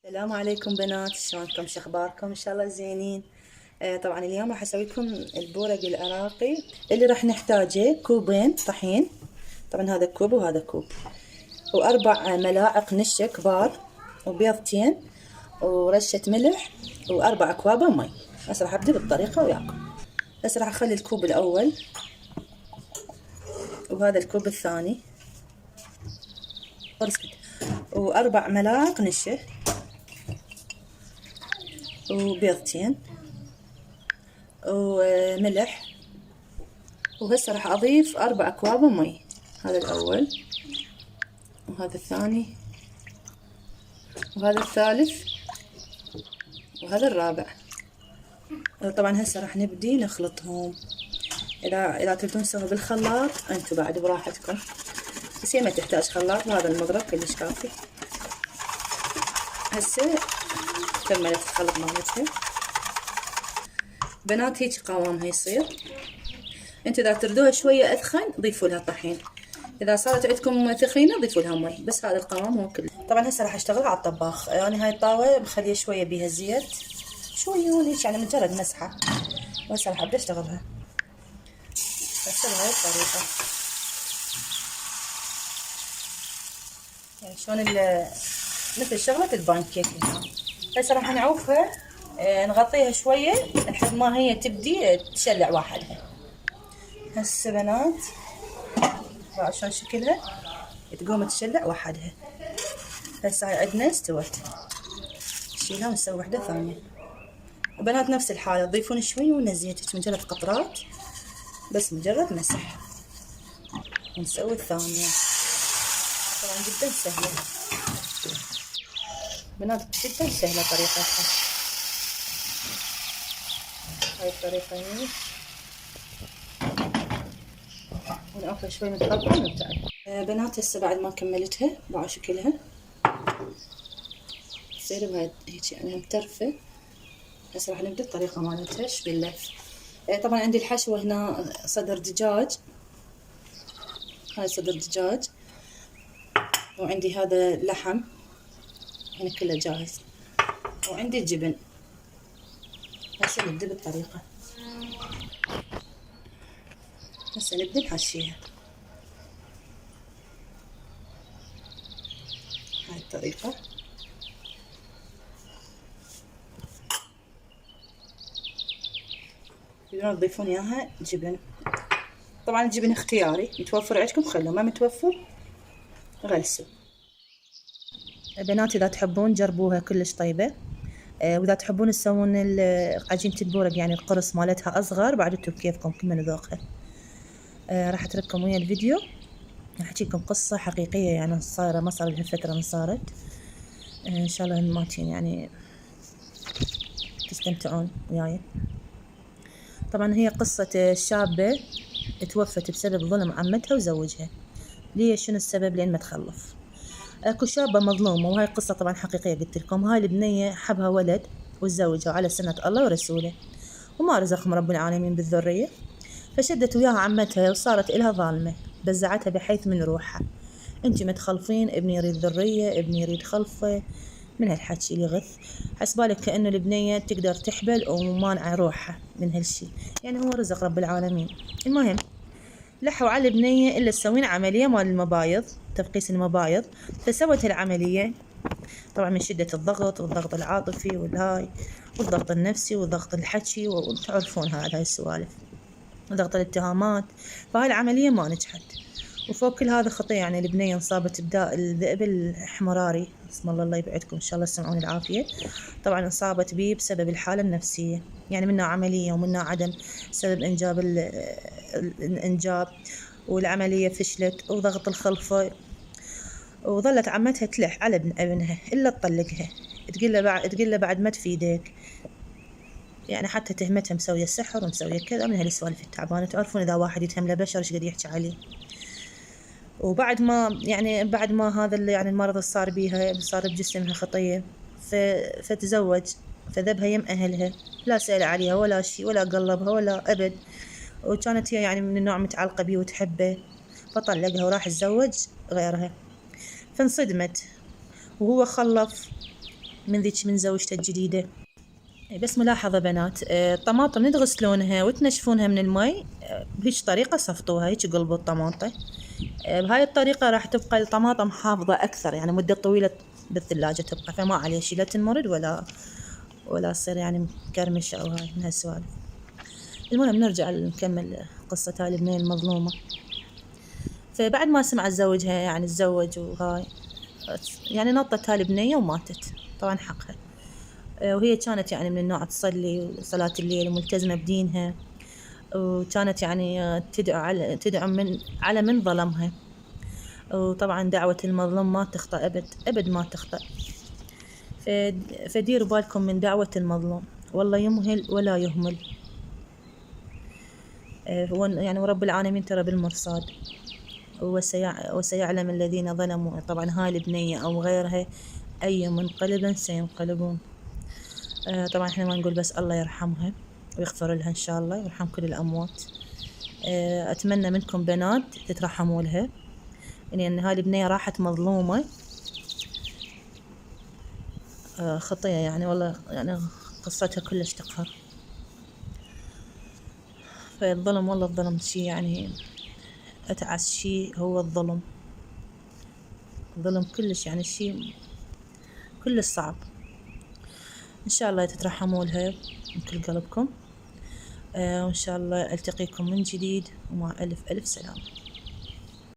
السلام عليكم بنات، شلونكم؟ شخباركم؟ ان شاء الله زينين. طبعا اليوم راح اسوي لكم البورق العراقي. اللي راح نحتاجه كوبين طحين، طبعا هذا كوب وهذا كوب، واربع ملاعق نشا كبار، وبيضتين، ورشة ملح، واربع اكواب مي. هسه راح ابدا بالطريقة وياكم. هسه راح اخلي الكوب الاول وهذا الكوب الثاني واربع ملاعق نشا وبيضتين وملح. وهسه راح اضيف اربع اكواب مي، هذا الاول وهذا الثاني وهذا الثالث وهذا الرابع. طبعا هسه راح نبدي نخلطهم. اذا تبون تسووا بالخلاط انتم بعد براحتكم، بس هي ما تحتاج خلاط، وهذا المضرب كلش كافي. هسه كملت الخلط مالتها بنات، هيك قوامها يصير. انتوا اذا تردوها شويه اثخن ضيفوا لها طحين، اذا صارت عندكم ثخينه ضيفوا لها مي، بس هذا القوام هو كله. طبعا هسه راح اشتغل على الطباخ. يعني هاي الطاوه مخليه شويه بيها زيت، شويه هون هيك، يعني مجرد مسحه، وهسه راح ابدا اشتغلها هسه بهاي الطريقه. يعني شلون مثل شغله البانكيك. هسه راح نعوفها، نغطيها شويه لحد ما هي تبدي تشلع وحدها. هسه بنات عشان شكلها تقوم تشلع وحدها. هسه هاي عندنا استوت، نشيلها ونسوي وحده ثانيه. وبنات نفس الحاله تضيفون شوي من الزيت، مجرد قطرات بس، مجرد مسح. ونسوي الثانيه. طبعا جدا سهله بنات، جدا سهله طريقتها. هاي الطريقه هي، ونعوفها شوي من الطبخه ونبتعد. بنات هسه بعد ما كملتها باعوا شكلها تصير بهاي هيك يعني مترفه. هسه راح نبدا الطريقه مالتها باللف. طبعا عندي الحشوه هنا صدر دجاج، هاي صدر دجاج، وعندي هذا لحم يعني كله جاهز، وعندي الجبن. هسه نبدا بالطريقه. هسه نبدا نحشيها هاي الطريقه. تقدرون تضيفون اياها جبن، طبعا الجبن اختياري، متوفر عندكم خلوه، ما متوفر غلسوا. بنات اذا تحبون جربوها كلش طيبه. واذا تحبون تسوون عجينه البورق يعني القرص مالتها اصغر، بعد انتم بكيفكم كل من ذوقها. راح اترككم ويا الفيديو، راح احكيكم قصه حقيقيه يعني صايره، ما صار لها فتره من صارت. ان شاء الله ماتين يعني تستمتعون وياي. طبعا هي قصه شابه توفت بسبب ظلم عمتها وزوجها. ليش؟ شنو السبب؟ لان ما تخلف. اكو شابة مظلومة، وهاي قصة طبعا حقيقية قلت لكم. هاي البنية حبها ولد وتزوجوا على سنة الله ورسوله، وما رزقهم رب العالمين بالذرية، فشدت وياها عمتها وصارت إلها ظالمة، بزعتها بحيث من روحها: انتي متخلفين، ابني يريد ذرية، ابني يريد خلفة. من هالحكي اللي يغث، حسبالك كأنه البنية تقدر تحبل ومانعة روحها من هالشي، يعني هو رزق رب العالمين. المهم لحوا على البنية إلا تسوين عملية مال المبايض، تفقيس المبايض. فسوت العملية طبعا من شدة الضغط والضغط العاطفي والهاي والضغط النفسي والضغط الحكي، وتعرفون هاي السوالف، وضغط الاتهامات. فهاي العملية ما نجحت. وفوق كل هذا خطية، يعني البنية انصابت بداء الذئب الحمراري، اسم الله يبعدكم ان شاء الله، تسمعون العافية. طبعا انصابت به بسبب الحالة النفسية، يعني منها عملية ومنها عدم سبب انجاب الانجاب، والعملية فشلت، وضغط الخلفة. وظلت عمتها تلح على ابنها الا تطلقها، تقول له بعد ما تفيدك، يعني حتى تهمتها مسوية سحر ومسوية كذا، من هالسوالف التعبانة. تعرفون إذا واحد يتهم له بشر إيش قد يحكي عليه. وبعد ما يعني بعد ما هذا اللي يعني المرض اللي صار بيها، صار بجسمها خطية، فتزوج، فذبها يم أهلها، لا سأل عليها ولا شيء، ولا قلبها ولا أبد. وكانت هي يعني من النوع متعلقة بيه وتحبه، فطلقها وراح تزوج غيرها. فانصدمت، وهو خلف من ذيك من زوجته الجديدة. بس ملاحظة بنات، الطماطم تغسلونها وتنشفونها من المي، بهيج طريقة صفطوها، هيك قلبوا الطماطة. بهاي الطريقة راح تبقى الطماطم حافظة أكثر، يعني مدة طويلة بالثلاجة تبقى، فما عليه شي لا تنمرد ولا تصير يعني مكرمشة أو هاي من هالسوالف. المهم نرجع نكمل قصة هاي البنية المظلومة. فبعد ما سمعت زوجها يعني تزوج وهاي، يعني نطت هاي البنية وماتت، طبعا حقها. وهي كانت يعني من النوع تصلي صلاة الليل وملتزمة بدينها، وكانت يعني تدعو على من ظلمها. وطبعا دعوة المظلوم ما تخطأ أبد ما تخطأ. فديروا بالكم من دعوة المظلوم، والله يمهل ولا يهمل. هو يعني ورب العالمين ترى بالمرصاد، وسيعلم الذين ظلموا، طبعا هاي البنية أو غيرها، أي منقلب سينقلبون. طبعا احنا ما نقول بس الله يرحمها ويغفر لها إن شاء الله، ويرحم كل الأموات. أتمنى منكم بنات تترحموا لها، يعني أن هاي البنية راحت مظلومة، خطية يعني، والله يعني قصتها كلش تقهر. فالظلم، والله الظلم شي يعني أتعس شي هو الظلم. الظلم كلش يعني شي كلش صعب. إن شاء الله تترحموا لها من كل قلبكم. وإن شاء الله ألتقيكم من جديد، ومع ألف ألف سلامة.